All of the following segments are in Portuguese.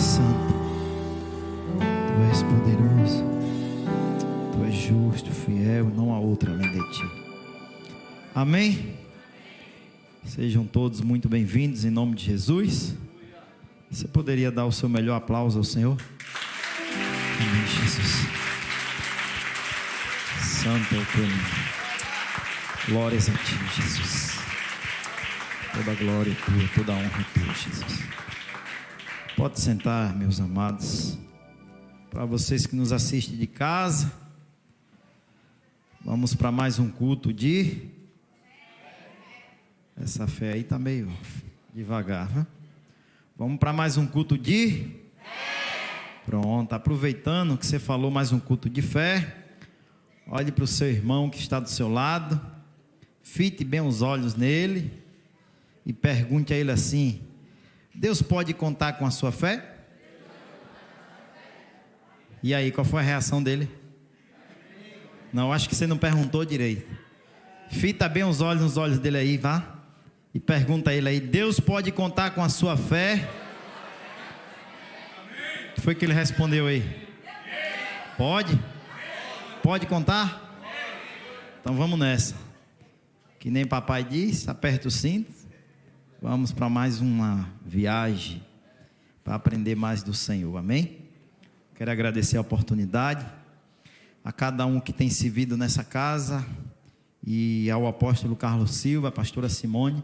santo, Tu és poderoso, Tu és justo, fiel, não há outro além de Ti. Amém? Sejam todos muito bem-vindos em nome de Jesus. Você poderia dar o seu melhor aplauso ao Senhor? Amém, Jesus. Santo é o Teu nome. Glórias a Ti, Jesus. Toda a glória é Tua, toda a honra é Tua, Jesus. Pode sentar, meus amados. Para vocês que nos assistem de casa, vamos para mais um culto de... Essa fé aí está meio devagar, né? Vamos para mais um culto de... Pronto, aproveitando que você falou mais um culto de fé, olhe para o seu irmão que está do seu lado, fite bem os olhos nele e pergunte a ele assim: Deus pode contar com a sua fé? E aí, qual foi a reação dele? Não, acho que você não perguntou direito. Fita bem os olhos nos olhos dele aí, vá. E pergunta a ele aí: Deus pode contar com a sua fé? O que foi que ele respondeu aí? Pode? Pode contar? Então vamos nessa. Que nem papai diz, aperta o cinto. Vamos para mais uma viagem para aprender mais do Senhor, amém? Quero agradecer a oportunidade a cada um que tem servido nessa casa e ao apóstolo Carlos Silva, a pastora Simone,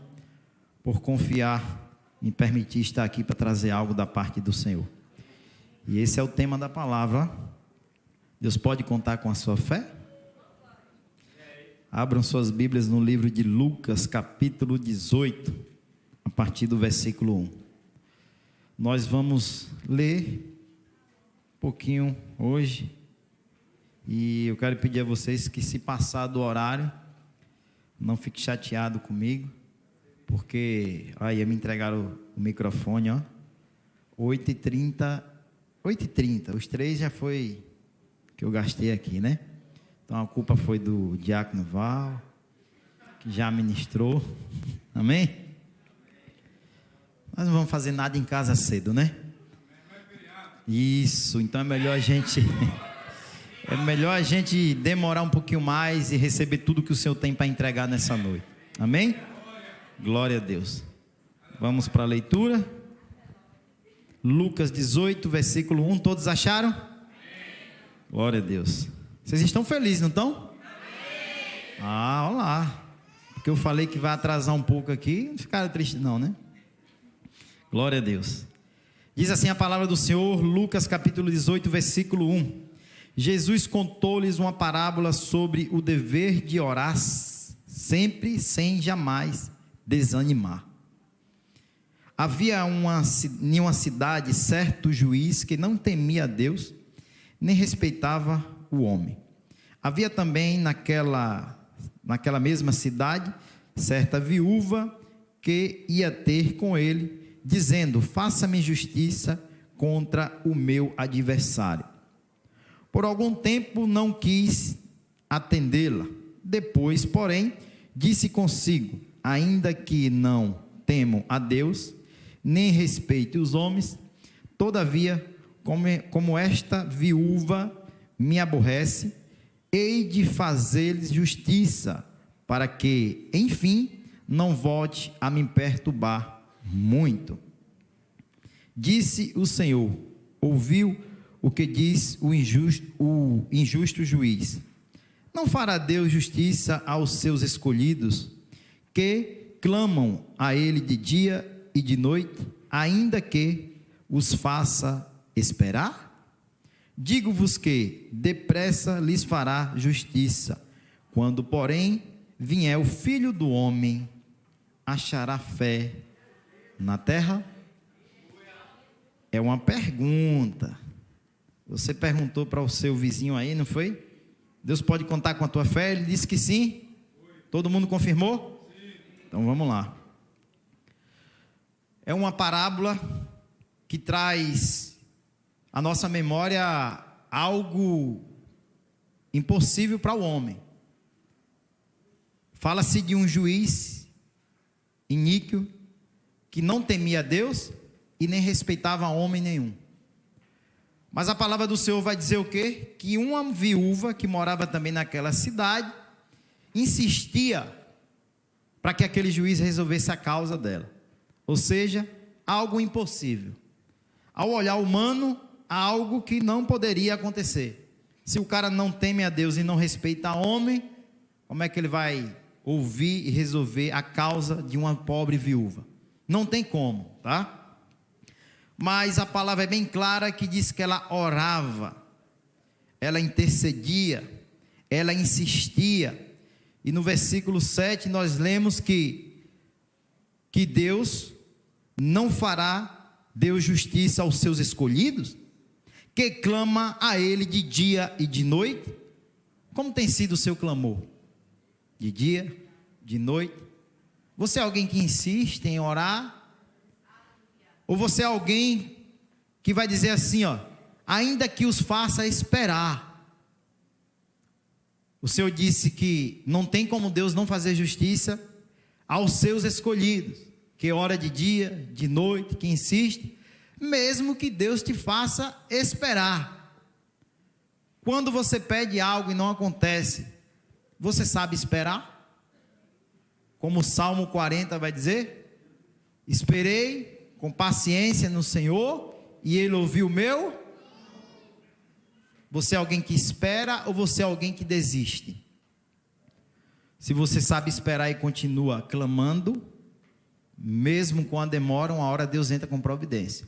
por confiar em permitir estar aqui para trazer algo da parte do Senhor. E esse é o tema da palavra. Deus pode contar com a sua fé? Abram suas Bíblias no livro de Lucas, capítulo 18, a partir do versículo 1. Nós vamos ler um pouquinho hoje, e eu quero pedir a vocês que, se passar do horário, não fique chateado comigo, porque aí me entregaram o microfone, ó, 8h30, os 3 já foi que eu gastei aqui, né? Então a culpa foi do diácono Val, que já ministrou, amém? Nós não vamos fazer nada em casa cedo, né? Isso, então é melhor a gente demorar um pouquinho mais e receber tudo que o Senhor tem para entregar nessa noite, amém? Glória a Deus. Vamos para a leitura. Lucas 18, versículo 1, todos acharam? Glória a Deus. Vocês estão felizes, não estão? Ah, olha lá. Porque eu falei que vai atrasar um pouco aqui, não ficaram tristes não, né? Glória a Deus. Diz assim a palavra do Senhor, Lucas capítulo 18, versículo 1. Jesus contou-lhes uma parábola sobre o dever de orar sempre, sem jamais desanimar. Havia em uma cidade certo juiz que não temia a Deus, nem respeitava o homem. Havia também naquela mesma cidade certa viúva que ia ter com ele, dizendo: faça-me justiça contra o meu adversário. Por algum tempo não quis atendê-la. Depois, porém, disse consigo: ainda que não temo a Deus, nem respeite os homens, todavia, como esta viúva me aborrece, hei de fazer-lhes justiça, para que, enfim, não volte a me perturbar muito. Disse o Senhor: ouviu o que diz o injusto juiz. Não fará Deus justiça aos seus escolhidos, que clamam a Ele de dia e de noite, ainda que os faça esperar? Digo-vos que depressa lhes fará justiça. Quando, porém, vier o Filho do Homem, achará fé na terra? É uma pergunta. Você perguntou para o seu vizinho aí, não foi? Deus pode contar com a tua fé? Ele disse que sim. Todo mundo confirmou? Então vamos lá. É uma parábola que traz à nossa memória algo impossível para o homem. Fala-se de um juiz iníquo que não temia Deus e nem respeitava homem nenhum. Mas a palavra do Senhor vai dizer o quê? Que uma viúva que morava também naquela cidade insistia para que aquele juiz resolvesse a causa dela. Ou seja, algo impossível. Ao olhar humano, algo que não poderia acontecer. Se o cara não teme a Deus e não respeita homem, como é que ele vai ouvir e resolver a causa de uma pobre viúva? Não tem como, tá? Mas a palavra é bem clara que diz que ela orava, ela intercedia, ela insistia. E no versículo 7 nós lemos que Deus não fará, Deus justiça aos seus escolhidos, que clama a Ele de dia e de noite. Como tem sido o seu clamor? De dia, de noite? Você é alguém que insiste em orar? Ou você é alguém que vai dizer assim, ó, ainda que os faça esperar? O Senhor disse que não tem como Deus não fazer justiça aos seus escolhidos, que ora de dia, de noite, que insiste, mesmo que Deus te faça esperar. Quando você pede algo e não acontece, você sabe esperar? Como o Salmo 40 vai dizer, esperei com paciência no Senhor, e Ele ouviu o meu. Você é alguém que espera, ou você é alguém que desiste? Se você sabe esperar e continua clamando, mesmo com a demora, uma hora Deus entra com providência.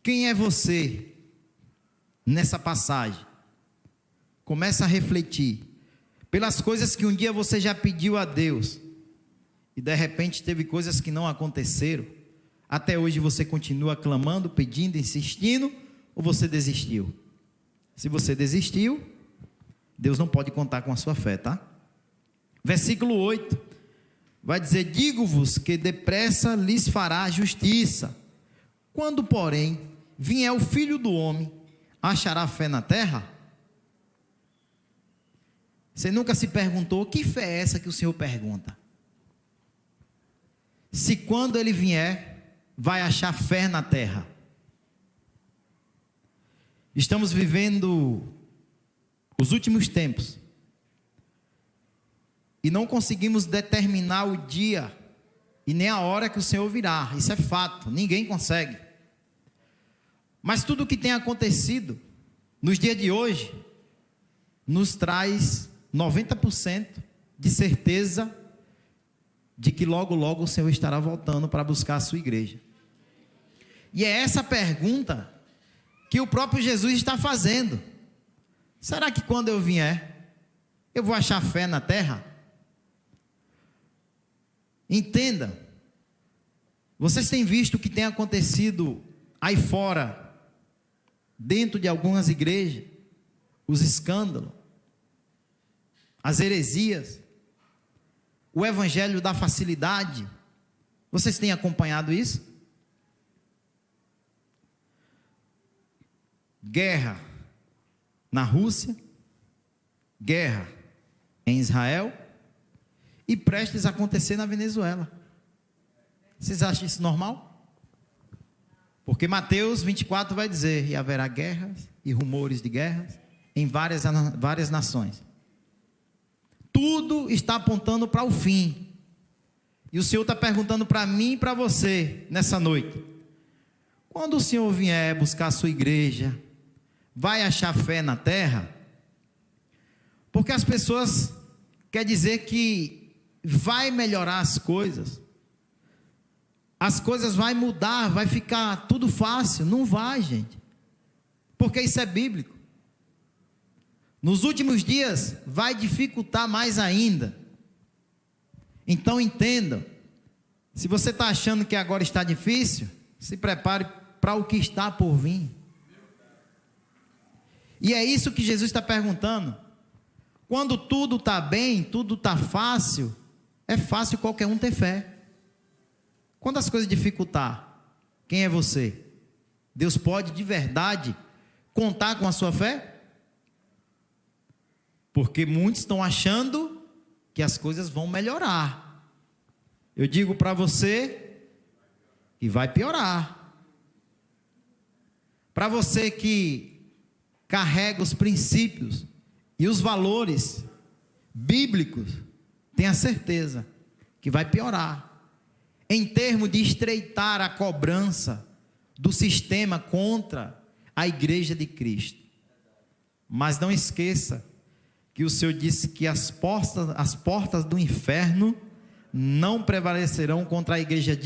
Quem é você nessa passagem? Começa a refletir pelas coisas que um dia você já pediu a Deus, e de repente teve coisas que não aconteceram. Até hoje você continua clamando, pedindo, insistindo, ou você desistiu? Se você desistiu, Deus não pode contar com a sua fé, tá? Versículo 8, vai dizer, digo-vos que depressa lhes fará justiça. Quando, porém, vier o Filho do Homem, achará fé na terra? Você nunca se perguntou, que fé é essa que o Senhor pergunta? Se quando Ele vier, vai achar fé na terra? Estamos vivendo os últimos tempos e não conseguimos determinar o dia e nem a hora que o Senhor virá. Isso é fato, ninguém consegue. Mas tudo o que tem acontecido nos dias de hoje nos traz 90% de certeza de que logo logo o Senhor estará voltando para buscar a sua igreja. E é essa pergunta que o próprio Jesus está fazendo. Será que quando eu vier, eu vou achar fé na terra? Entenda, vocês têm visto o que tem acontecido aí fora, dentro de algumas igrejas, os escândalos, as heresias, o evangelho da facilidade. Vocês têm acompanhado isso? Guerra na Rússia, guerra em Israel e prestes a acontecer na Venezuela. Vocês acham isso normal? Porque Mateus 24 vai dizer, e haverá guerras e rumores de guerras em várias nações. Tudo está apontando para o fim. E o Senhor está perguntando para mim e para você nessa noite, quando o Senhor vier buscar a sua igreja, vai achar fé na terra? Porque as pessoas quer dizer que vai melhorar as coisas vai mudar, vai ficar tudo fácil. Não vai, gente, porque isso é bíblico. Nos últimos dias vai dificultar mais ainda. Então entenda, se você está achando que agora está difícil, se prepare para o que está por vir. E é isso que Jesus está perguntando. Quando tudo está bem, tudo está fácil, é fácil qualquer um ter fé. Quando as coisas dificultar, quem é você? Deus pode de verdade contar com a sua fé? Porque muitos estão achando que as coisas vão melhorar. Eu digo para você que vai piorar. Para você que carrega os princípios e os valores bíblicos, tenha certeza que vai piorar, em termos de estreitar a cobrança do sistema contra a igreja de Cristo. Mas não esqueça que o Senhor disse que as portas do inferno não prevalecerão contra a igreja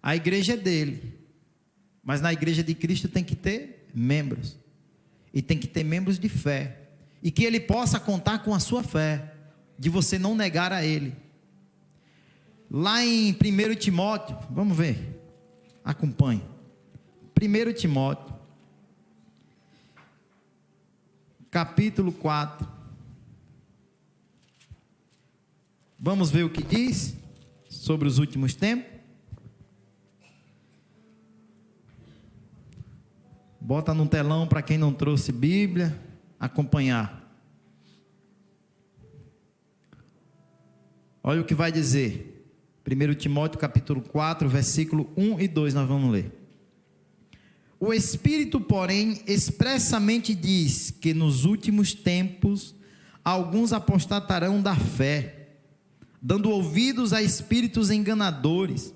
A igreja é dele, mas na igreja de Cristo tem que ter membros, e tem que ter membros de fé, e que ele possa contar com a sua fé, de você não negar a ele. Lá em 1 Timóteo, vamos ver, acompanhe, 1 Timóteo, capítulo 4, vamos ver o que diz sobre os últimos tempos. Bota no telão para quem não trouxe Bíblia, acompanhar. Olha o que vai dizer, 1 Timóteo capítulo 4, versículo 1 e 2, nós vamos ler. O Espírito, porém, expressamente diz que nos últimos tempos alguns apostatarão da fé, dando ouvidos a espíritos enganadores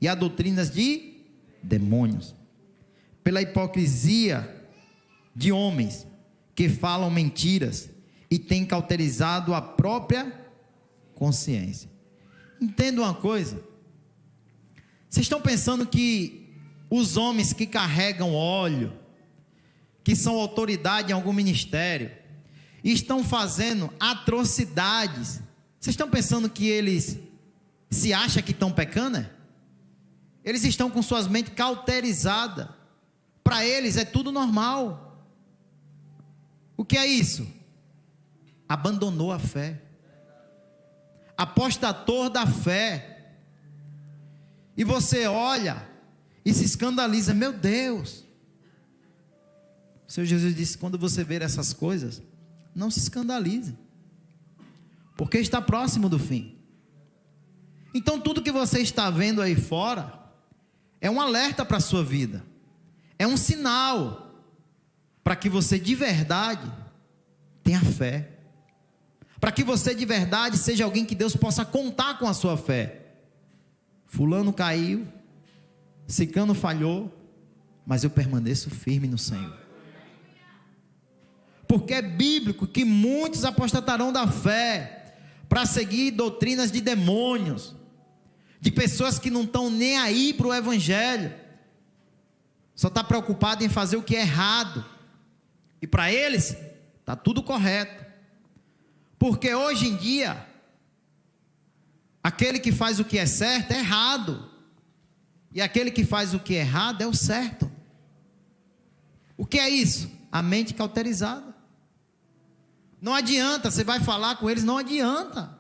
e a doutrinas de demônios, pela hipocrisia de homens que falam mentiras e têm cauterizado a própria consciência. Entenda uma coisa, vocês estão pensando que os homens que carregam óleo, que são autoridade em algum ministério, estão fazendo atrocidades, vocês estão pensando que eles se acham que estão pecando? Eles estão com suas mentes cauterizadas, para eles é tudo normal. O que é isso? Abandonou a fé, apostatou da fé, e você olha e se escandaliza, meu Deus. O Senhor Jesus disse, quando você ver essas coisas, não se escandalize, porque está próximo do fim. Então tudo que você está vendo aí fora, é um alerta para a sua vida, é um sinal, para que você de verdade, tenha fé, para que você de verdade, seja alguém que Deus possa contar com a sua fé. Fulano caiu, Ciclano falhou, mas eu permaneço firme no Senhor, porque é bíblico que muitos apostatarão da fé, para seguir doutrinas de demônios, de pessoas que não estão nem aí para o evangelho, só está preocupado em fazer o que é errado, e para eles, está tudo correto, porque hoje em dia, aquele que faz o que é certo é errado, e aquele que faz o que é errado é o certo. O que é isso? A mente cauterizada. Não adianta, você vai falar com eles, não adianta.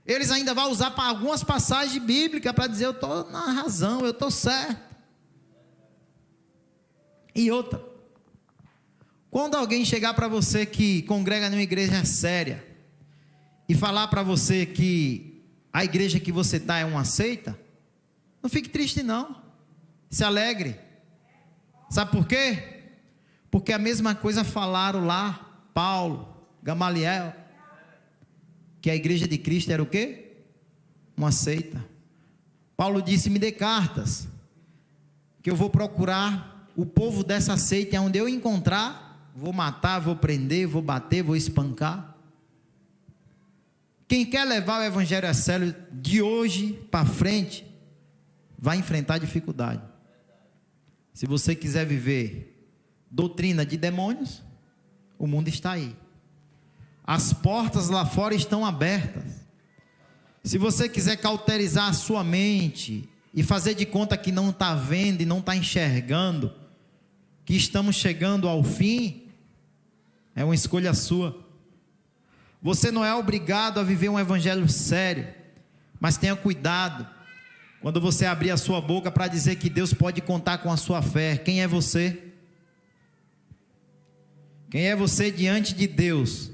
Eles ainda vão usar para algumas passagens bíblicas para dizer, eu estou na razão, eu estou certo. E outra, quando alguém chegar para você que congrega numa igreja séria, e falar para você que a igreja que você está é uma seita, não fique triste não, se alegre. Sabe por quê? Porque a mesma coisa falaram lá, Paulo, Gamaliel, que a igreja de Cristo era o quê? Uma seita. Paulo disse, me dê cartas, que eu vou procurar o povo dessa seita, e onde eu encontrar, vou matar, vou prender, vou bater, vou espancar. Quem quer levar o evangelho a sério de hoje para frente, vai enfrentar dificuldade. Se você quiser viver doutrina de demônios, o mundo está aí, as portas lá fora estão abertas. Se você quiser cauterizar a sua mente, e fazer de conta que não está vendo, e não está enxergando, que estamos chegando ao fim, é uma escolha sua. Você não é obrigado a viver um evangelho sério, mas tenha cuidado, quando você abrir a sua boca para dizer que Deus pode contar com a sua fé. Quem é você? Quem é você diante de Deus?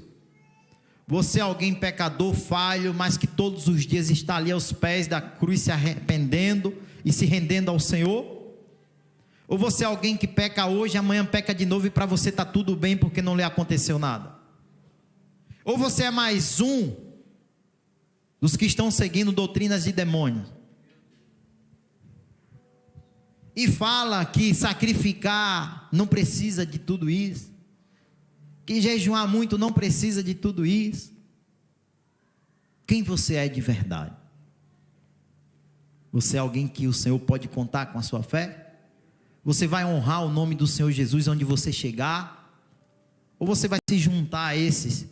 Você é alguém pecador, falho, mas que todos os dias está ali aos pés da cruz, se arrependendo e se rendendo ao Senhor? Ou você é alguém que peca hoje, amanhã peca de novo e para você está tudo bem porque não lhe aconteceu nada? Ou você é mais um dos que estão seguindo doutrinas de demônios e fala que sacrificar não precisa de tudo isso, que jejuar muito não precisa de tudo isso? Quem você é de verdade? Você é alguém que o Senhor pode contar com a sua fé? Você vai honrar o nome do Senhor Jesus onde você chegar? Ou você vai se juntar a esses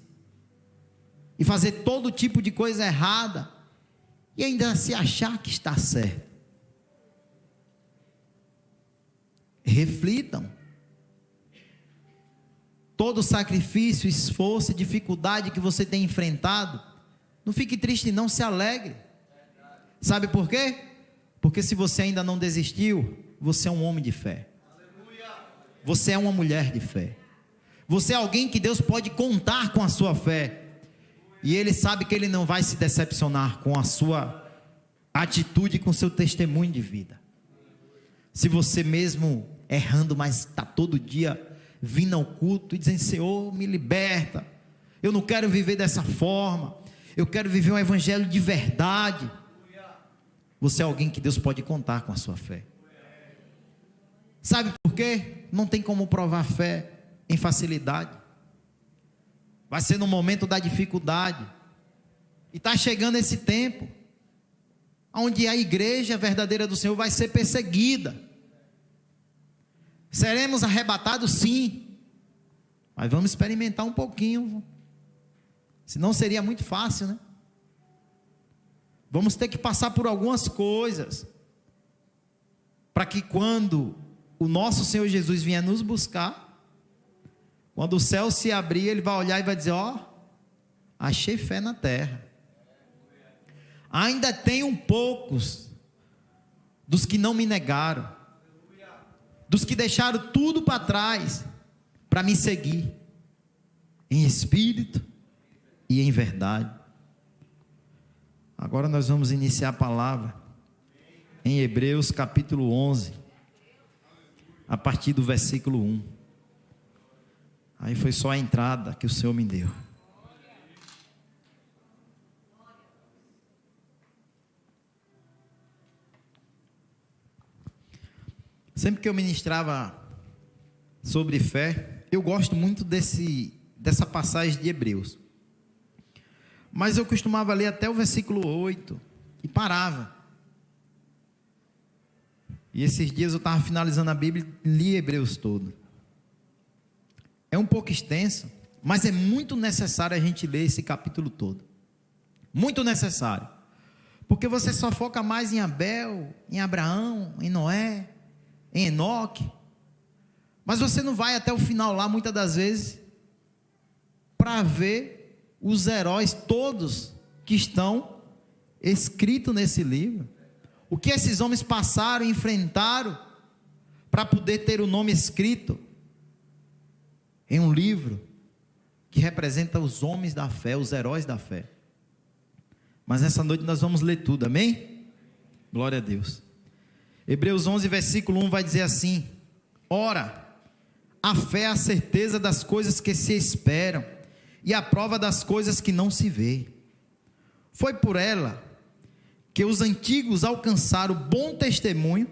e fazer todo tipo de coisa errada e ainda se achar que está certo? Reflitam. Todo sacrifício, esforço e dificuldade que você tem enfrentado, não fique triste não, se alegre. Sabe por quê? Porque se você ainda não desistiu, você é um homem de fé. Você é uma mulher de fé. Você é alguém que Deus pode contar com a sua fé. E Ele sabe que Ele não vai se decepcionar com a sua atitude, com o seu testemunho de vida. Se você mesmo errando, mas está todo dia vindo ao culto e dizendo: Senhor, me liberta, eu não quero viver dessa forma, eu quero viver um evangelho de verdade. Você é alguém que Deus pode contar com a sua fé. Sabe por quê? Não tem como provar fé em facilidade. Vai ser no momento da dificuldade. E está chegando esse tempo onde a igreja verdadeira do Senhor vai ser perseguida. Seremos arrebatados, sim, mas vamos experimentar um pouquinho, senão seria muito fácil, né? Vamos ter que passar por algumas coisas, para que quando o nosso Senhor Jesus vier nos buscar, quando o céu se abrir, Ele vai olhar e vai dizer: ó, achei fé na terra. Ainda tenho poucos dos que não me negaram, dos que deixaram tudo para trás para me seguir, em espírito e em verdade. Agora nós vamos iniciar a palavra em Hebreus capítulo 11, a partir do versículo 1. Aí foi só a entrada que o Senhor me deu. Sempre que eu ministrava sobre fé, eu gosto muito dessa passagem de Hebreus. Mas eu costumava ler até o versículo 8 e parava. E esses dias eu estava finalizando a Bíblia e li Hebreus todo. É um pouco extenso, mas é muito necessário a gente ler esse capítulo todo. Muito necessário. Porque você só foca mais em Abel, em Abraão, em Noé, em Enoque. Mas você não vai até o final lá, muitas das vezes, para ver os heróis todos que estão escritos nesse livro. O que esses homens passaram, enfrentaram, para poder ter o nome escrito em um livro que representa os homens da fé, os heróis da fé. Mas nessa noite nós vamos ler tudo, amém? Glória a Deus. Hebreus 11, versículo 1 vai dizer assim: ora, a fé é a certeza das coisas que se esperam e a prova das coisas que não se vê. Foi por ela que os antigos alcançaram bom testemunho.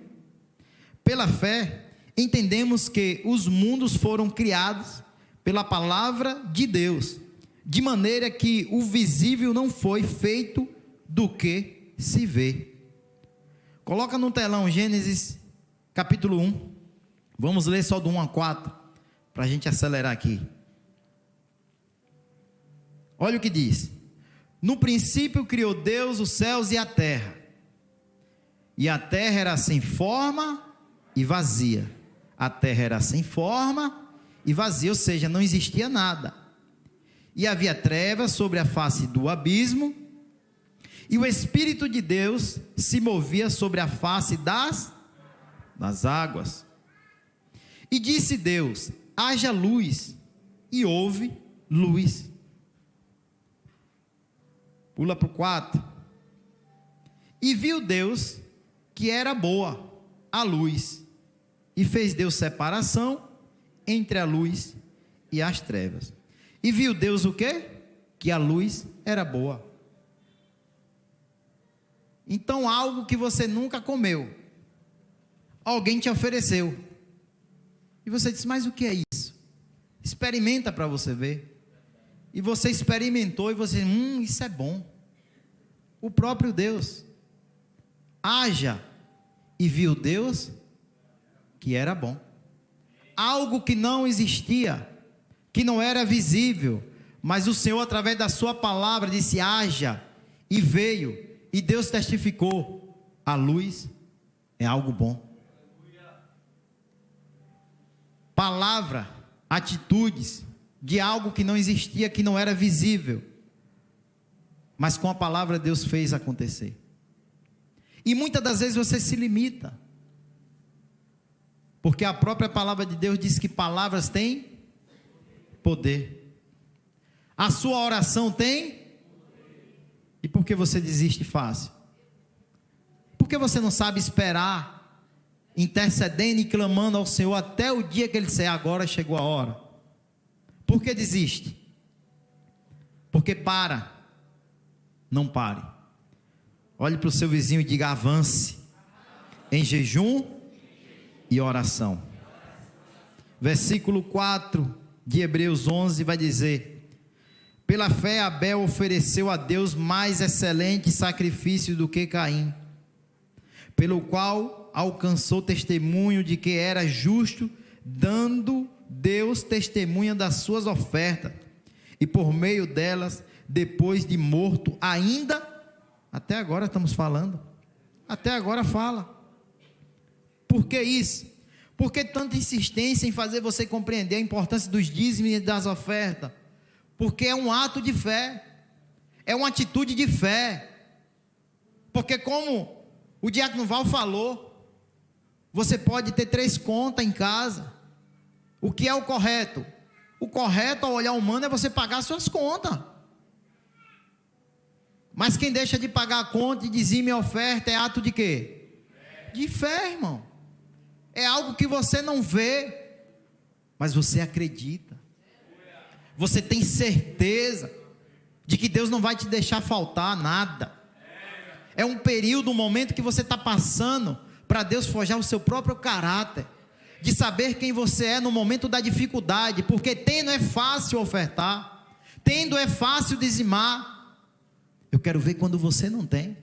Pela fé, entendemos que os mundos foram criados pela palavra de Deus, de maneira que o visível não foi feito do que se vê. Coloca no telão Gênesis capítulo 1. Vamos ler só do 1 a 4, para a gente acelerar aqui. Olha o que diz: no princípio criou Deus os céus e a terra era sem forma e vazia. A terra era sem forma e vazia, ou seja, não existia nada. E havia trevas sobre a face do abismo, e o Espírito de Deus se movia sobre a face das águas. E disse Deus: haja luz, e houve luz. Pula para o 4. E viu Deus que era boa a luz, E fez Deus separação entre a luz e as trevas. E viu Deus o quê? Que a luz era boa. Então, algo que você nunca comeu, alguém te ofereceu. E você disse, mas o que é isso? Experimenta para você ver. E você experimentou e você, isso é bom. O próprio Deus. Haja e viu Deus que era bom. Algo que não existia, que não era visível, mas o Senhor, através da sua palavra, disse, haja, e veio. E Deus testificou, a luz é algo bom. Palavra, atitudes de algo que não existia, que não era visível, mas com a palavra Deus fez acontecer. E muitas das vezes você se limita, porque a própria palavra de Deus diz que palavras têm poder. A sua oração tem. E por que você desiste fácil? Porque você não sabe esperar, intercedendo e clamando ao Senhor até o dia que Ele disser, agora chegou a hora. Por que desiste? Porque para. Não pare. Olhe para o seu vizinho e diga, avance em jejum e oração. Versículo 4 de Hebreus 11 vai dizer, pela fé Abel ofereceu a Deus mais excelente sacrifício do que Caim, pelo qual alcançou testemunho de que era justo, dando Deus testemunha das suas ofertas, e por meio delas, depois de morto, ainda, até agora estamos falando, até agora fala. Por que isso? Por que tanta insistência em fazer você compreender a importância dos dízimos e das ofertas? Porque é um ato de fé, é uma atitude de fé, porque como o diácono Val falou, você pode ter 3 contas em casa. O que é o correto? O correto ao olhar humano é você pagar suas contas, mas quem deixa de pagar a conta e dizime a oferta é ato de quê? De fé, irmão. É algo que você não vê, mas você acredita. Você tem certeza de que Deus não vai te deixar faltar nada. É um período, um momento que você está passando para Deus forjar o seu próprio caráter, de saber quem você é no momento da dificuldade, porque tendo é fácil ofertar, tendo é fácil dizimar. Eu quero ver quando você não tem.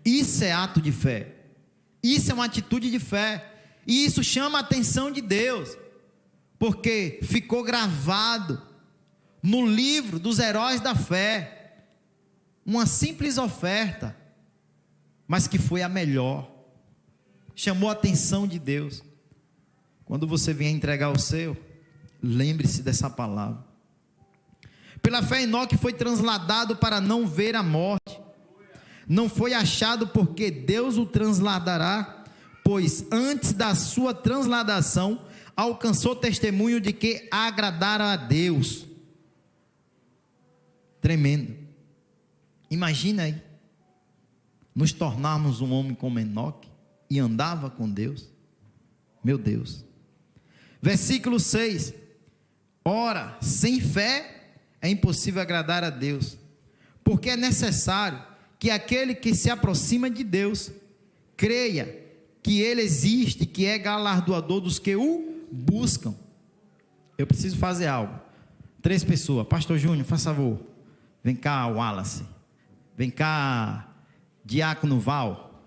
Isso é ato de fé. Isso é uma atitude de fé. E isso chama a atenção de Deus, porque ficou gravado no livro dos heróis da fé, uma simples oferta, mas que foi a melhor, chamou a atenção de Deus. Quando você vier entregar o seu, lembre-se dessa palavra. Pela fé Enoque foi transladado para não ver a morte, não foi achado porque Deus o transladará, pois antes da sua transladação, alcançou testemunho de que agradara a Deus. Tremendo. Imagina aí, nos tornarmos um homem como Enoque, e andava com Deus. Meu Deus. Versículo 6, ora, sem fé é impossível agradar a Deus, porque é necessário que aquele que se aproxima de Deus, creia que Ele existe, que é galardoador dos que o buscam. Eu preciso fazer algo. 3 pessoas, pastor Júnior, faz favor, vem cá Wallace, vem cá diácono Val,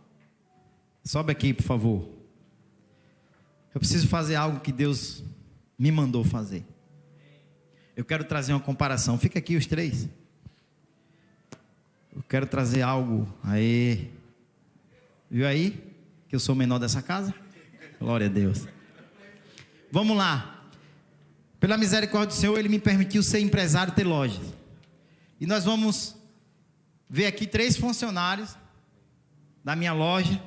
sobe aqui por favor. Eu preciso fazer algo que Deus me mandou fazer. Eu quero trazer uma comparação, fica aqui os 3. Eu quero trazer algo, aí, viu aí, que eu sou o menor dessa casa? Glória a Deus. Vamos lá. Pela misericórdia do Senhor, Ele me permitiu ser empresário, ter lojas. E nós vamos ver aqui 3 funcionários da minha loja.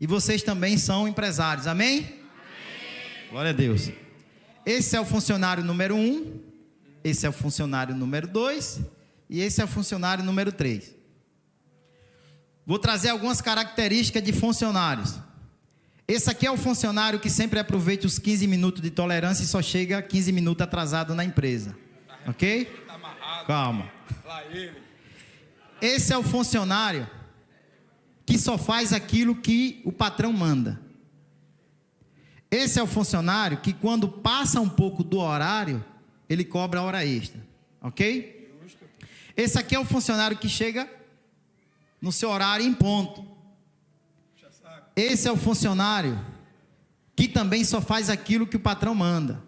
E vocês também são empresários, amém? Amém. Glória a Deus. Esse é o funcionário número 1, esse é o funcionário número 2 e esse é o funcionário número 3. Vou trazer algumas características de funcionários. Esse aqui é o funcionário que sempre aproveita os 15 minutos de tolerância e só chega 15 minutos atrasado na empresa. Ok? Calma. Esse é o funcionário que só faz aquilo que o patrão manda. Esse é o funcionário que, quando passa um pouco do horário, ele cobra hora extra. Ok? Esse aqui é o funcionário que chega no seu horário em ponto. Esse é o funcionário que também só faz aquilo que o patrão manda.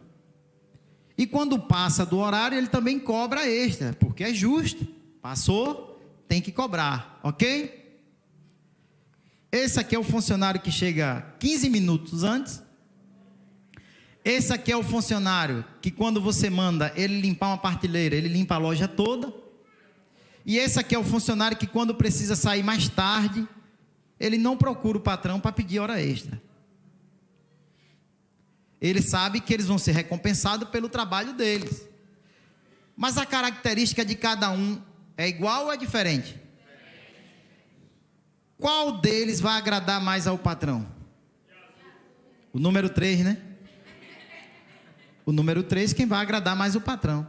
E quando passa do horário, ele também cobra extra, porque é justo. Passou, tem que cobrar, ok? Esse aqui é o funcionário que chega 15 minutos antes. Esse aqui é o funcionário que, quando você manda ele limpar uma prateleira, ele limpa a loja toda. E esse aqui é o funcionário que, quando precisa sair mais tarde, ele não procura o patrão para pedir hora extra. Ele sabe que eles vão ser recompensados pelo trabalho deles. Mas a característica de cada um é igual ou é diferente? Qual deles vai agradar mais ao patrão? O número 3, né? O número 3, quem vai agradar mais o patrão.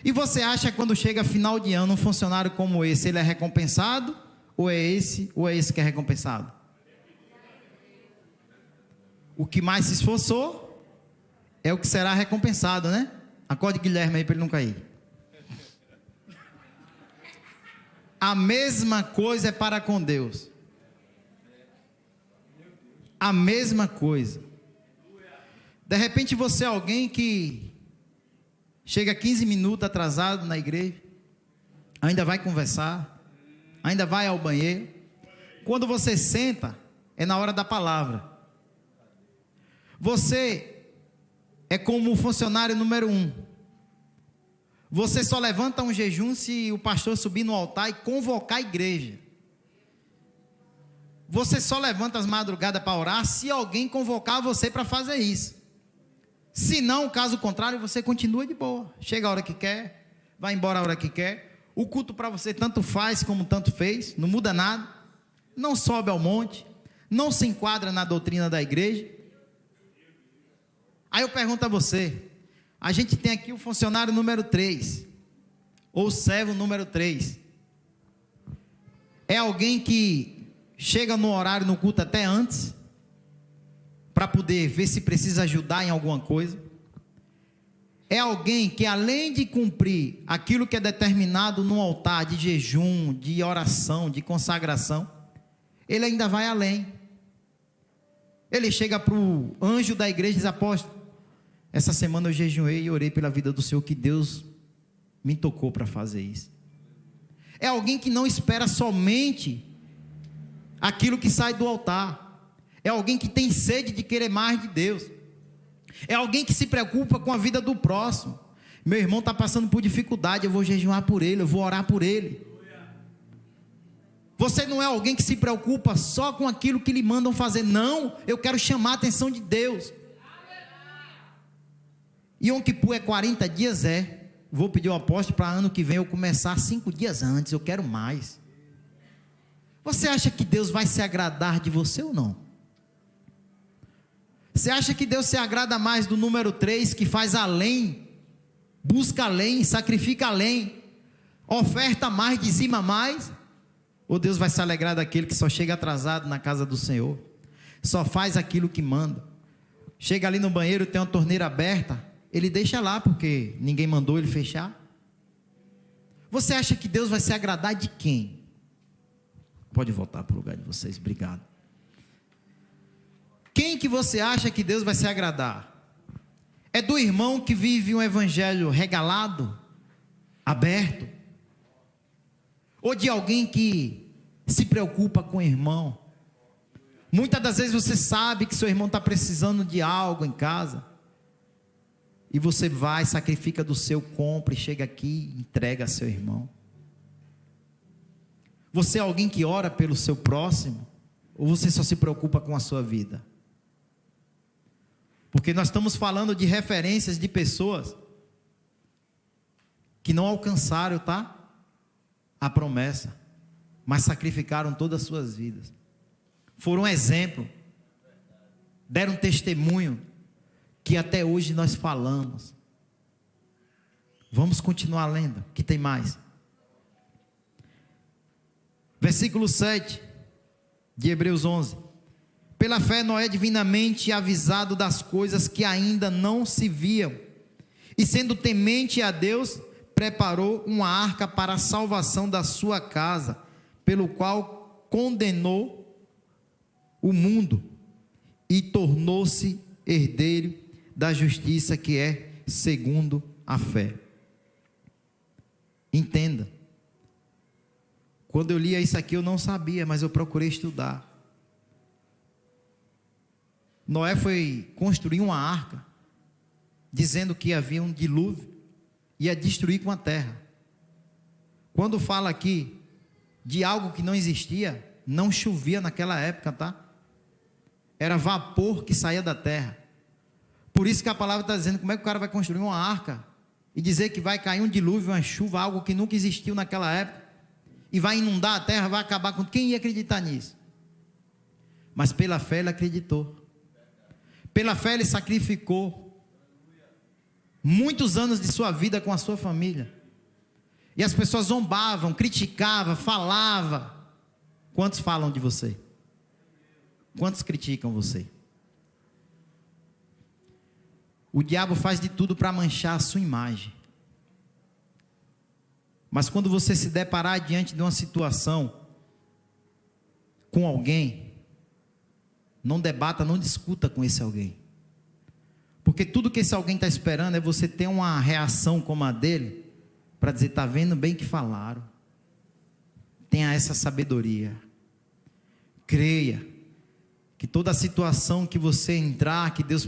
E você acha que quando chega final de ano, um funcionário como esse, ele é recompensado? Ou é esse que é recompensado? O que mais se esforçou é o que será recompensado, né? Acorde Guilherme aí para ele não cair. A mesma coisa é para com Deus. A mesma coisa. De repente você é alguém que chega 15 minutos atrasado na igreja, ainda vai conversar, ainda vai ao banheiro. Quando você senta, é na hora da palavra. Você é como o funcionário número 1. Você só levanta um jejum se o pastor subir no altar e convocar a igreja. Você só levanta as madrugadas para orar se alguém convocar você para fazer isso. Se não, caso contrário, você continua de boa. Chega a hora que quer, vai embora a hora que quer. O culto para você tanto faz como tanto fez, não muda nada, não sobe ao monte, não se enquadra na doutrina da igreja. Aí eu pergunto a você, a gente tem aqui o funcionário número 3, ou o servo número 3. É alguém que chega no horário no culto até antes, para poder ver se precisa ajudar em alguma coisa. É alguém que, além de cumprir aquilo que é determinado no altar de jejum, de oração, de consagração, ele ainda vai além. Ele chega para o anjo da igreja e diz: apóstolo, essa semana eu jejuei e orei pela vida do Senhor, que Deus me tocou para fazer isso. É alguém que não espera somente aquilo que sai do altar. É alguém que tem sede de querer mais de Deus. É alguém que se preocupa com a vida do próximo. Meu irmão está passando por dificuldade, eu vou jejuar por ele, eu vou orar por ele. Você não é alguém que se preocupa só com aquilo que lhe mandam fazer. Não, eu quero chamar a atenção de Deus. E Yom Kippur é 40 dias, vou pedir ao apóstolo para ano que vem eu começar 5 dias antes, eu quero mais. Você acha que Deus vai se agradar de você ou não? Você acha que Deus se agrada mais do número 3, que faz além, busca além, sacrifica além, oferta mais, dizima mais? Ou Deus vai se alegrar daquele que só chega atrasado na casa do Senhor, só faz aquilo que manda? Chega ali no banheiro, tem uma torneira aberta, ele deixa lá porque ninguém mandou ele fechar. Você acha que Deus vai se agradar de quem? Pode voltar para o lugar de vocês, obrigado. Quem que você acha que Deus vai se agradar? É do irmão que vive um evangelho regalado, aberto? Ou de alguém que se preocupa com o irmão? Muitas das vezes você sabe que seu irmão está precisando de algo em casa, e você vai, sacrifica do seu, compra e chega aqui e entrega a seu irmão. Você é alguém que ora pelo seu próximo? Ou você só se preocupa com a sua vida? Porque nós estamos falando de referências de pessoas que não alcançaram, a promessa, mas sacrificaram todas as suas vidas. Foram um exemplo. deram testemunho que até hoje nós falamos. Vamos continuar lendo, que tem mais. Versículo 7 de Hebreus 11. Pela fé Noé divinamente avisado das coisas que ainda não se viam, e sendo temente a Deus, preparou uma arca para a salvação da sua casa, pelo qual condenou o mundo e tornou-se herdeiro da justiça que é segundo a fé. Entenda. Quando eu lia isso aqui eu não sabia, mas eu procurei estudar. Noé foi construir uma arca, dizendo que havia um dilúvio, ia destruir com a terra. Quando fala aqui de algo que não existia, não chovia naquela época, tá? Era vapor que saía da terra. Por isso que a palavra está dizendo, como é que o cara vai construir uma arca e dizer que vai cair um dilúvio, uma chuva, algo que nunca existiu naquela época, e vai inundar a terra, vai acabar com... Quem ia acreditar nisso? Mas pela fé ele acreditou. Pela fé ele sacrificou muitos anos de sua vida com a sua família. E as pessoas zombavam, criticavam, falavam. Quantos falam de você? Quantos criticam você? O diabo faz de tudo para manchar a sua imagem. Mas quando você se deparar diante de uma situação com alguém, não debata, não discuta com esse alguém. Porque tudo que esse alguém está esperando é você ter uma reação como a dele, para dizer, está vendo bem que falaram. Tenha essa sabedoria. Creia que toda situação que você entrar, que Deus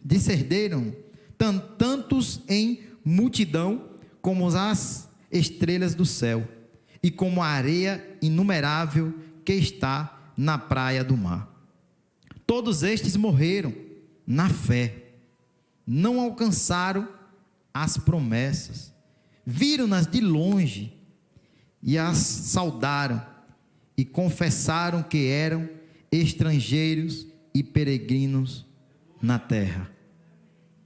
discerneram tantos em multidão como as estrelas do céu e como a areia inumerável que está na praia do mar. Todos estes morreram na fé, não alcançaram as promessas, viram-nas de longe e as saudaram e confessaram que eram estrangeiros e peregrinos na terra.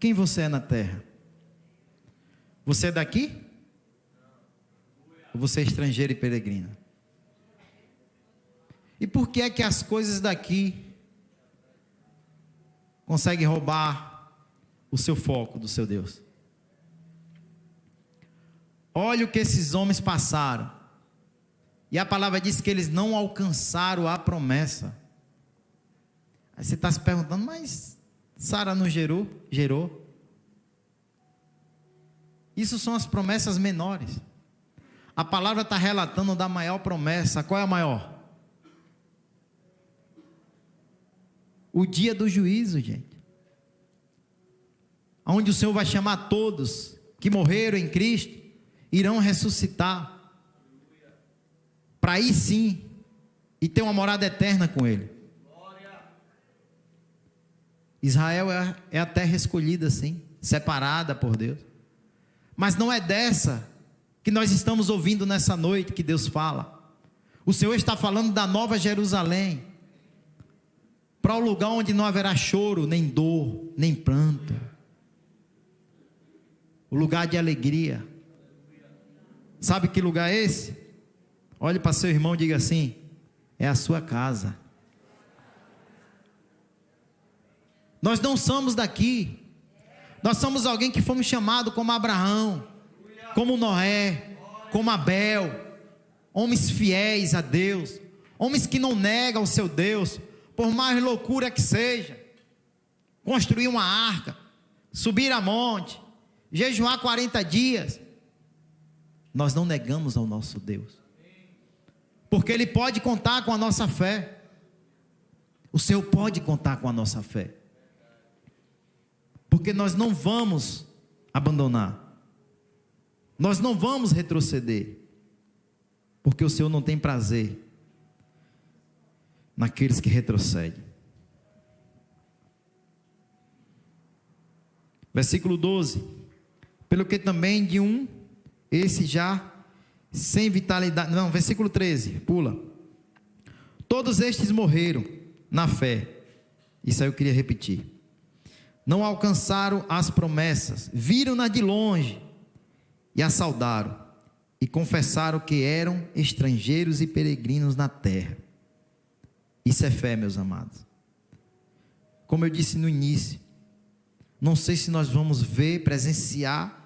Quem você é na terra? Você é daqui? Ou você é estrangeiro e peregrino? E por que é que as coisas daqui conseguem roubar o seu foco do seu Deus? Olha o que esses homens passaram. E a palavra diz que eles não alcançaram a promessa. Aí você está se perguntando, mas Sara não gerou? Gerou. Isso são as promessas menores. a palavra está relatando da maior promessa. Qual é a maior? O dia do juízo, gente. Onde o Senhor vai chamar todos que morreram em Cristo, irão ressuscitar, para ir sim, e ter uma morada eterna com Ele. Israel é a terra escolhida, sim, separada por Deus. Mas não é dessa que nós estamos ouvindo nessa noite que Deus fala. O Senhor está falando da Nova Jerusalém, para o lugar onde não haverá choro, nem dor, nem pranto. O lugar de alegria. Sabe que lugar é esse? Olhe para seu irmão e diga assim: é a sua casa. Nós não somos daqui. Nós somos alguém que fomos chamados como Abraão, como Noé, como Abel, homens fiéis a Deus, homens que não negam o seu Deus, por mais loucura que seja. Construir uma arca, subir a monte, jejuar 40 dias. Nós não negamos ao nosso Deus, porque Ele pode contar com a nossa fé. O Senhor pode contar com a nossa fé, porque nós não vamos abandonar, nós não vamos retroceder, porque o Senhor não tem prazer naqueles que retrocedem. Versículo 12: pelo que também de um, esse já sem vitalidade, não, versículo 13, pula. Todos estes morreram na fé, isso aí eu queria repetir. Não alcançaram as promessas, viram-na de longe e a saudaram, e confessaram que eram estrangeiros e peregrinos na terra. Isso é fé, meus amados. Como eu disse no início, não sei se nós vamos ver, presenciar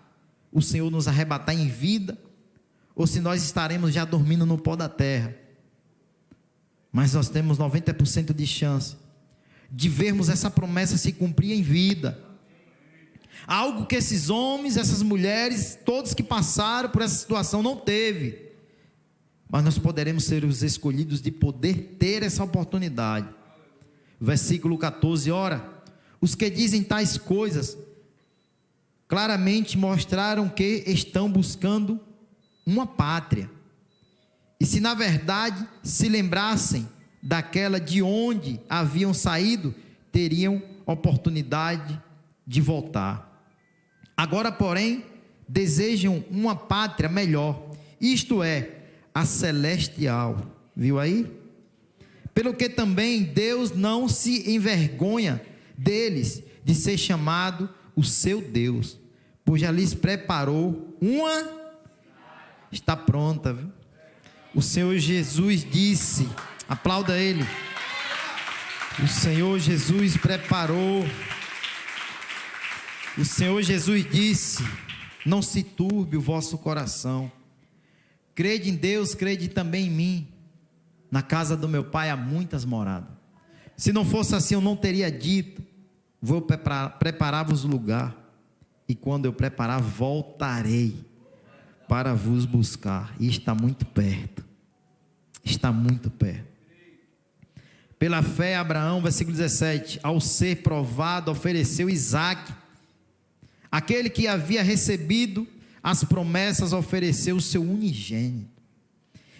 o Senhor nos arrebatar em vida, ou se nós estaremos já dormindo no pó da terra. Mas nós temos 90% de chance de vermos essa promessa se cumprir em vida. Algo que esses homens, essas mulheres, todos que passaram por essa situação não teve. Mas nós poderemos ser os escolhidos de poder ter essa oportunidade. Versículo 14, ora, os que dizem tais coisas claramente mostraram que estão buscando uma pátria. E se na verdade se lembrassem daquela de onde haviam saído, teriam oportunidade de voltar. Agora, porém, desejam uma pátria melhor, isto é, a celestial. Viu aí? Pelo que também Deus não se envergonha deles, de ser chamado o seu Deus, pois já lhes preparou uma. Está pronta, viu? O Senhor Jesus disse, aplauda Ele. O Senhor Jesus preparou. O Senhor Jesus disse: não se turbe o vosso coração. Crede em Deus, crede também em mim. Na casa do meu Pai há muitas moradas. Se não fosse assim, eu não teria dito: vou preparar-vos lugar. E quando eu preparar, voltarei para vos buscar. E está muito perto. Está muito perto. Pela fé, Abraão, versículo 17, ao ser provado, ofereceu Isaque. Aquele que havia recebido as promessas, ofereceu o seu unigênito.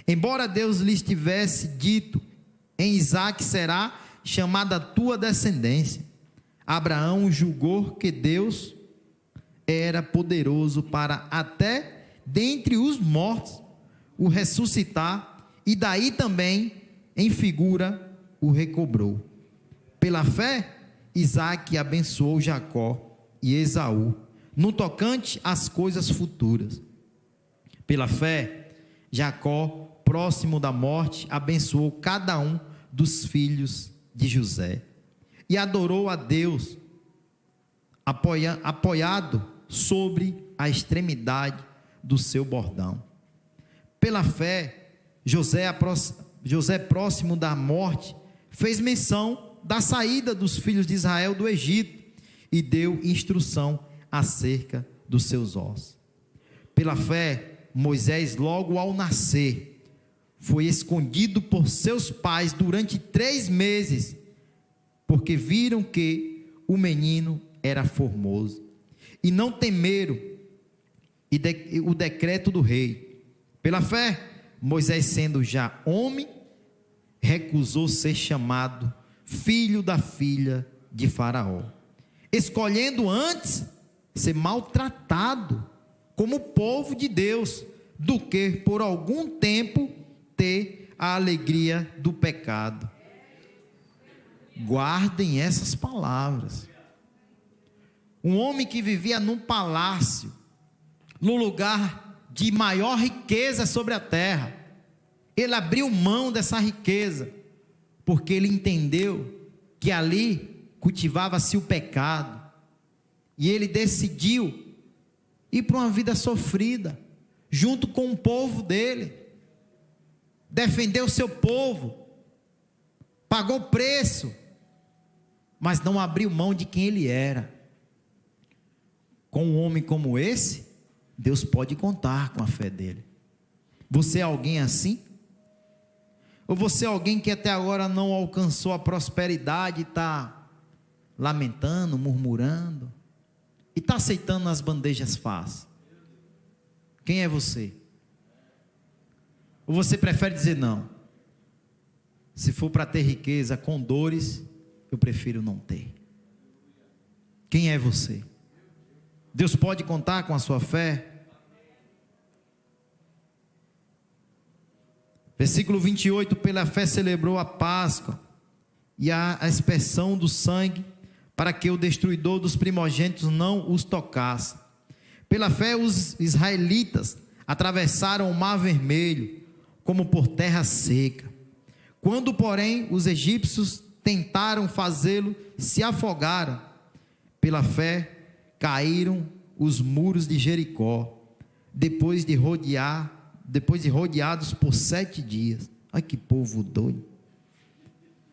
Embora Deus lhes tivesse dito: em Isaque será chamada a tua descendência, Abraão julgou que Deus era poderoso para até dentre os mortos o ressuscitar, e daí também em figura o recobrou. Pela fé, Isaque abençoou Jacó e Esaú no tocante às coisas futuras. Pela fé, Jacó, próximo da morte, abençoou cada um dos filhos de José e adorou a Deus, apoiado sobre a extremidade do seu bordão. Pela fé, José, próximo da morte, fez menção da saída dos filhos de Israel do Egito e deu instrução acerca dos seus ossos. Pela fé, Moisés, logo ao nascer, foi escondido por seus pais durante 3 meses, porque viram que o menino era formoso, e não temeram o decreto do rei. Pela fé, Moisés, sendo já homem, recusou ser chamado filho da filha de Faraó, escolhendo antes ser maltratado como povo de Deus, do que por algum tempo ter a alegria do pecado. Guardem essas palavras. Um homem que vivia num palácio, no lugar de maior riqueza sobre a terra, ele abriu mão dessa riqueza, porque ele entendeu que ali cultivava-se o pecado, e ele decidiu ir para uma vida sofrida, junto com o povo dele, defendeu o seu povo, pagou preço, mas não abriu mão de quem ele era. Com um homem como esse, Deus pode contar com a fé dele. Você é alguém assim? Ou você é alguém que até agora não alcançou a prosperidade e está lamentando, murmurando, e está aceitando as bandejas fáceis? Quem é você? Ou você prefere dizer não? Se for para ter riqueza com dores, eu prefiro não ter. Quem é você? Deus pode contar com a sua fé? Versículo 28, pela fé celebrou a Páscoa e a aspersão do sangue, para que o destruidor dos primogênitos não os tocasse. Pela fé os israelitas atravessaram o mar vermelho, como por terra seca. Quando, porém, os egípcios tentaram fazê-lo, se afogaram. Pela fé caíram os muros de Jericó, depois de rodeados por 7 dias. Ai, que povo doido!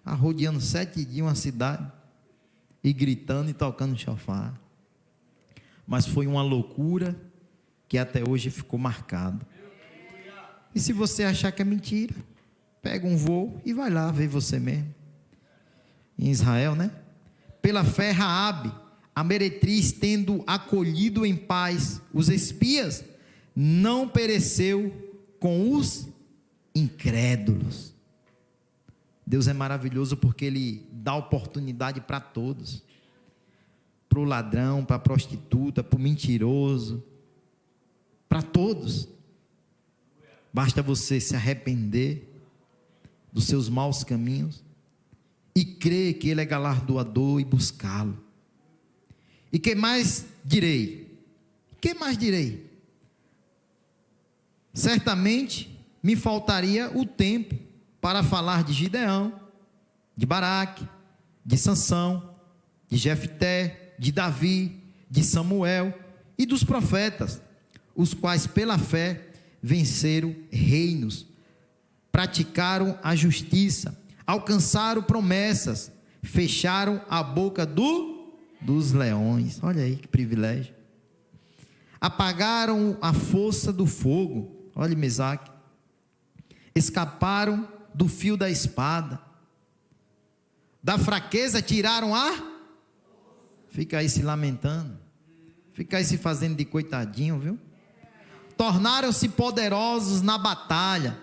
Rodeando 7 dias uma cidade, e gritando e tocando chofar. Mas foi uma loucura que até hoje ficou marcado. E se você achar que é mentira, pega um voo e vai lá ver você mesmo. Em Israel, né? Pela fé, Raabe, a meretriz, tendo acolhido em paz os espias, não pereceu com os incrédulos. Deus é maravilhoso porque Ele dá oportunidade para todos. Para o ladrão, para a prostituta, para o mentiroso, para todos. Basta você se arrepender dos seus maus caminhos e crer que Ele é galardoador e buscá-lo. E que mais direi? Que mais direi? Certamente me faltaria o tempo para falar de Gideão, de Baraque, de Sansão, de Jefté, de Davi, de Samuel e dos profetas, os quais pela fé venceram reinos, praticaram a justiça, alcançaram promessas, fecharam a boca dos leões. Olha aí que privilégio. Apagaram a força do fogo. Olha Mesaque. Escaparam do fio da espada. Da fraqueza tiraram a... Fica aí se lamentando. Fica aí se fazendo de coitadinho, viu? Tornaram-se poderosos na batalha.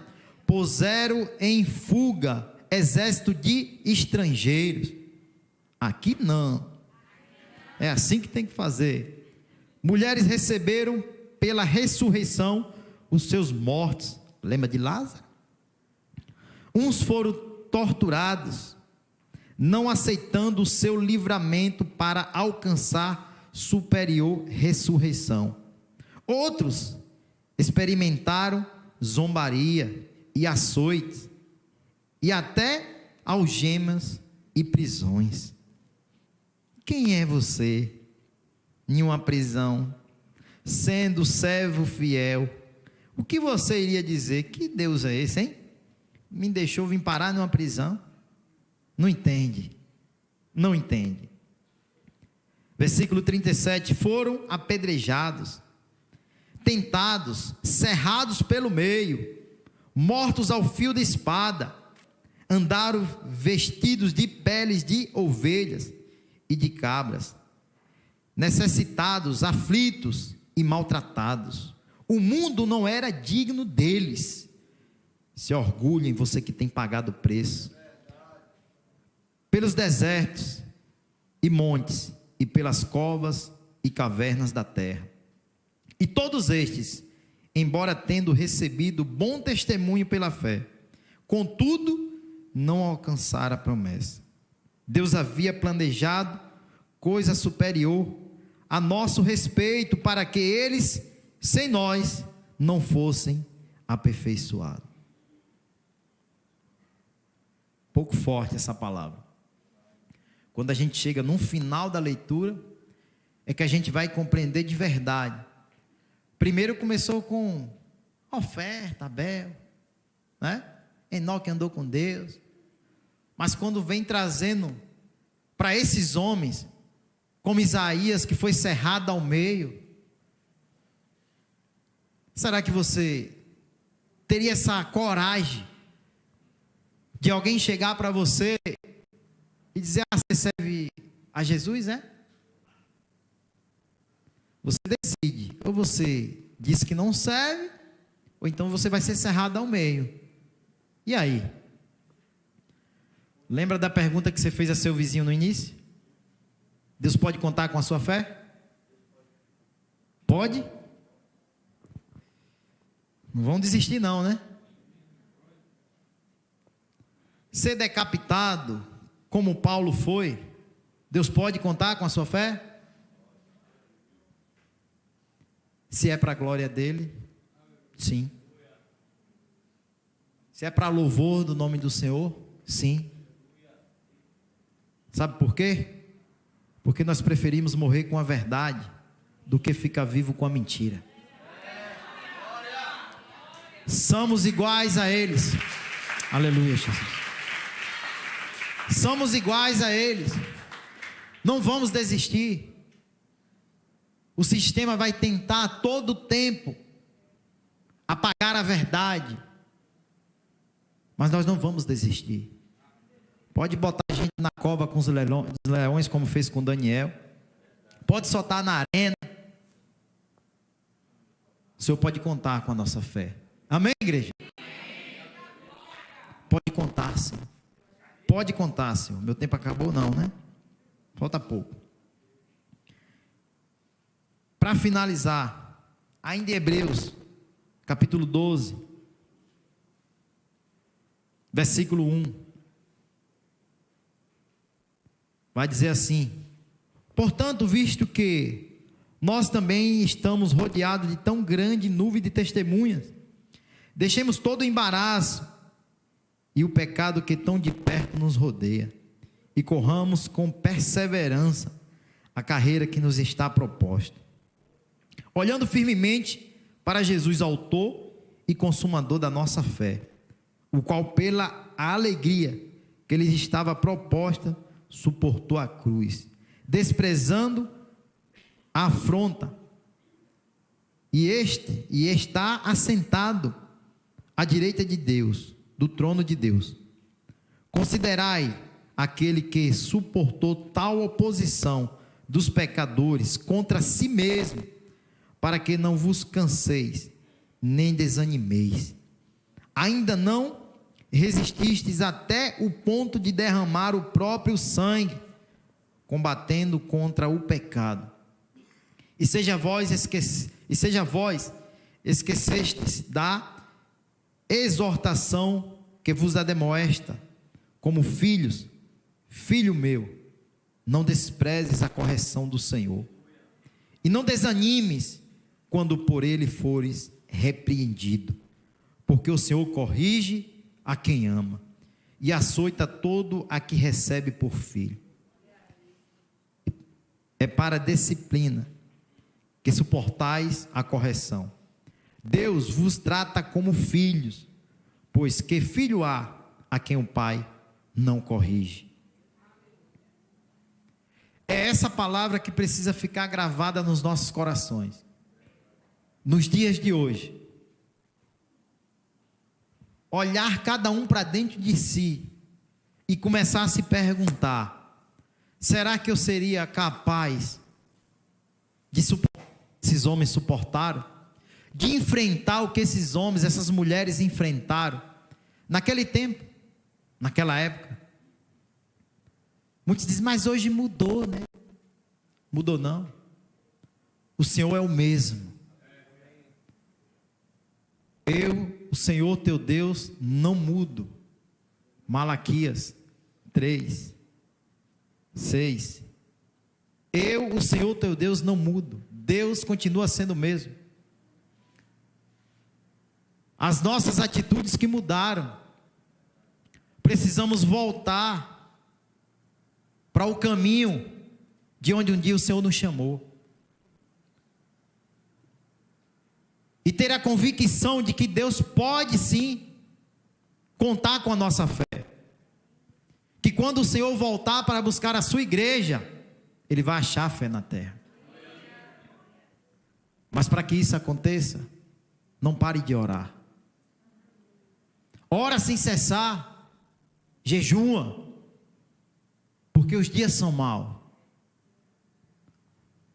Puseram em fuga exército de estrangeiros. Aqui não. É assim que tem que fazer. Mulheres receberam pela ressurreição os seus mortos. Lembra de Lázaro? Uns foram torturados, não aceitando o seu livramento para alcançar superior ressurreição. Outros experimentaram zombaria e açoites, e até algemas e prisões. Quem é você em uma prisão, sendo servo fiel? O que você iria dizer? Que Deus é esse, hein? Me deixou vir parar numa prisão? Não entende. Não entende. Versículo 37, foram apedrejados, tentados, cerrados pelo meio, mortos ao fio da espada, andaram vestidos de peles de ovelhas e de cabras, necessitados, aflitos e maltratados. O mundo não era digno deles. Se orgulhem, você que tem pagado o preço. Pelos desertos e montes, e pelas covas e cavernas da terra. E todos estes, embora tendo recebido bom testemunho pela fé, contudo, não alcançaram a promessa. Deus havia planejado coisa superior a nosso respeito, para que eles, sem nós, não fossem aperfeiçoados. Pouco forte essa palavra. Quando a gente chega no final da leitura, é que a gente vai compreender de verdade. Primeiro começou com oferta, Abel, né? Enoque andou com Deus. Mas quando vem trazendo para esses homens, como Isaías, que foi cerrado ao meio, será que você teria essa coragem de alguém chegar para você e dizer: você serve a Jesus, né? Você decide, ou você diz que não serve, ou então você vai ser cerrado ao meio. E aí? Lembra da pergunta que você fez a seu vizinho no início? Deus pode contar com a sua fé? Pode? Não vão desistir não, né? Ser decapitado, como Paulo foi, Deus pode contar com a sua fé? Se é para a glória dele, sim. Se é para louvor do nome do Senhor, sim. Sabe por quê? Porque nós preferimos morrer com a verdade do que ficar vivo com a mentira. Somos iguais a eles. Aleluia, Jesus. Somos iguais a eles. Não vamos desistir. O sistema vai tentar a todo tempo apagar a verdade, mas nós não vamos desistir. Pode botar a gente na cova com os leões, como fez com Daniel. Pode soltar na arena. O Senhor pode contar com a nossa fé. Amém, igreja? Pode contar, Senhor. Pode contar, Senhor. Meu tempo acabou não, né? Falta pouco. Para finalizar, ainda em Hebreus, capítulo 12, versículo 1, vai dizer assim: portanto, visto que nós também estamos rodeados de tão grande nuvem de testemunhas, deixemos todo o embaraço e o pecado que tão de perto nos rodeia, e corramos com perseverança a carreira que nos está proposta, olhando firmemente para Jesus, autor e consumador da nossa fé, o qual pela alegria que lhe estava proposta, suportou a cruz, desprezando a afronta, e está assentado à direita de Deus, do trono de Deus. Considerai aquele que suportou tal oposição dos pecadores contra si mesmo, para que não vos canseis, nem desanimeis. Ainda não resististes até o ponto de derramar o próprio sangue, combatendo contra o pecado. E seja vós esquecestes da exortação que vos ademoesta, como filhos. Filho meu, não desprezes a correção do Senhor, e não desanimes quando por ele fores repreendido, porque o Senhor corrige a quem ama, e açoita todo a que recebe por filho. É para a disciplina que suportais a correção. Deus vos trata como filhos, pois que filho há a quem o pai não corrige? É essa palavra que precisa ficar gravada nos nossos corações. nos dias de hoje, olhar cada um para dentro de si e começar a se perguntar: será que eu seria capaz de suportar o que esses homens suportaram? De enfrentar o que esses homens, essas mulheres enfrentaram naquele tempo, naquela época? Muitos dizem: mas hoje mudou, né? Mudou não. O Senhor é o mesmo. Eu, o Senhor teu Deus, não mudo. Malaquias 3, 6. Eu, o Senhor teu Deus, não mudo. Deus continua sendo o mesmo. As nossas atitudes que mudaram. Precisamos voltar para o caminho de onde um dia o Senhor nos chamou. E ter a convicção de que Deus pode sim contar com a nossa fé. Que quando o Senhor voltar para buscar a sua igreja, Ele vai achar fé na terra. Mas para que isso aconteça, não pare de orar. Ora sem cessar, jejua, porque os dias são maus.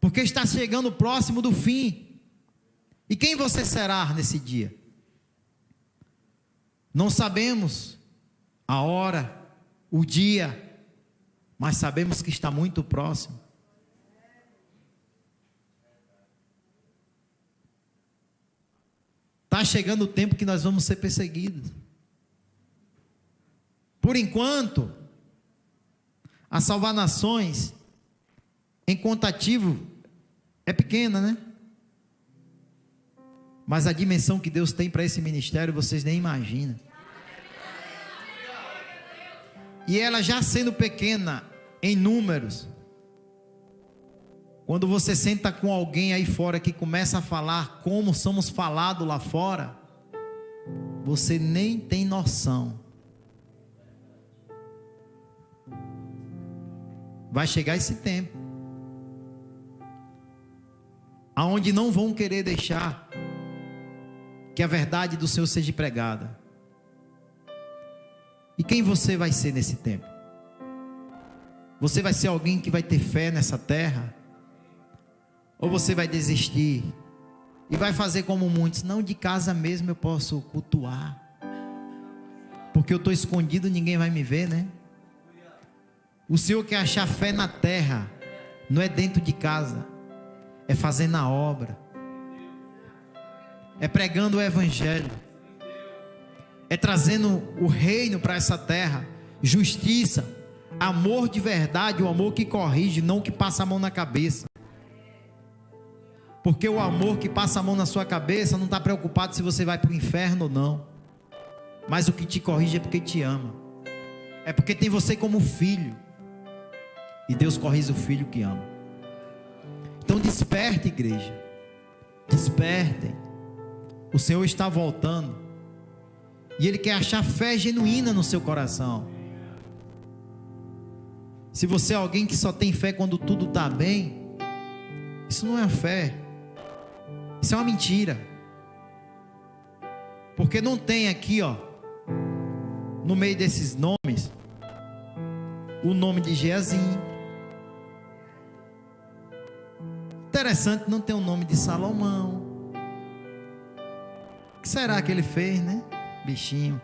Porque está chegando próximo do fim. E quem você será nesse dia? Não sabemos a hora, o dia, mas sabemos que está muito próximo. Está chegando o tempo que nós vamos ser perseguidos. Por enquanto, a salvar nações em contativo é pequena, né? Mas a dimensão que Deus tem para esse ministério, vocês nem imaginam. E ela já sendo pequena em números, quando você senta com alguém aí fora que começa a falar como somos falados lá fora, você nem tem noção. Vai chegar esse tempo, aonde não vão querer deixar que a verdade do Senhor seja pregada. E quem você vai ser nesse tempo? Você vai ser alguém que vai ter fé nessa terra? Ou você vai desistir e vai fazer como muitos? Não, de casa mesmo eu posso cultuar, porque eu estou escondido, ninguém vai me ver, né? O Senhor quer achar fé na terra, não é dentro de casa, é fazendo a obra, é pregando o evangelho, é trazendo o reino para essa terra, justiça, amor de verdade, o amor que corrige, não o que passa a mão na cabeça. Porque o amor que passa a mão na sua cabeça não está preocupado se você vai para o inferno ou não, mas o que te corrige é porque te ama, é porque tem você como filho, e Deus corrige o filho que ama. Então desperte, igreja, despertem. O Senhor está voltando, e Ele quer achar fé genuína no seu coração. Se você é alguém que só tem fé quando tudo está bem, isso não é fé, isso é uma mentira. Porque não tem aqui, ó, no meio desses nomes, o nome de Geazi. Interessante, não tem o nome de Salomão. O que será que ele fez, né? Bichinho.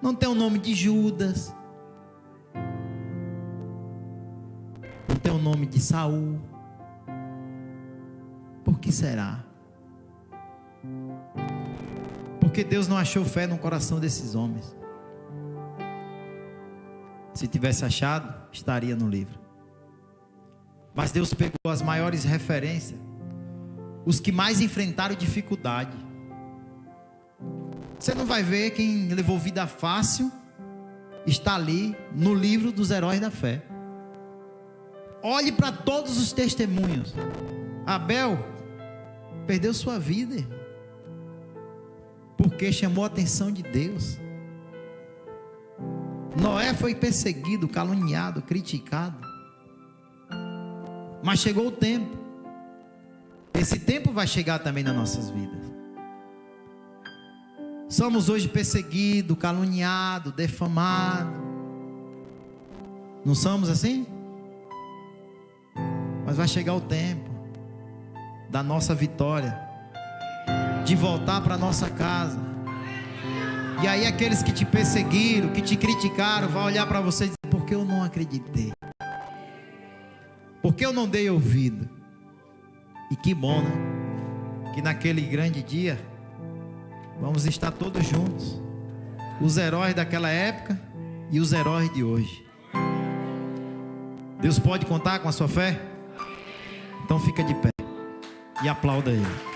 Não tem o nome de Judas. Não tem o nome de Saul. Por que será? Porque Deus não achou fé no coração desses homens. Se tivesse achado, estaria no livro. Mas Deus pegou as maiores referências, os que mais enfrentaram dificuldade. Você não vai ver quem levou vida fácil, está ali no livro dos heróis da fé. Olhe para todos os testemunhos. Abel perdeu sua vida, irmão, porque chamou a atenção de Deus. Noé foi perseguido, caluniado, criticado. Mas chegou o tempo Esse tempo vai chegar também nas nossas vidas. Somos hoje perseguidos, caluniados, defamados. Não somos assim? Mas vai chegar o tempo da nossa vitória, de voltar para nossa casa. E aí aqueles que te perseguiram, que te criticaram, vão olhar para você e dizer: por que eu não acreditei? Por que eu não dei ouvido? E que bom, né? Que naquele grande dia vamos estar todos juntos, os heróis daquela época e os heróis de hoje. Deus pode contar com a sua fé? Então fica de pé e aplauda Ele.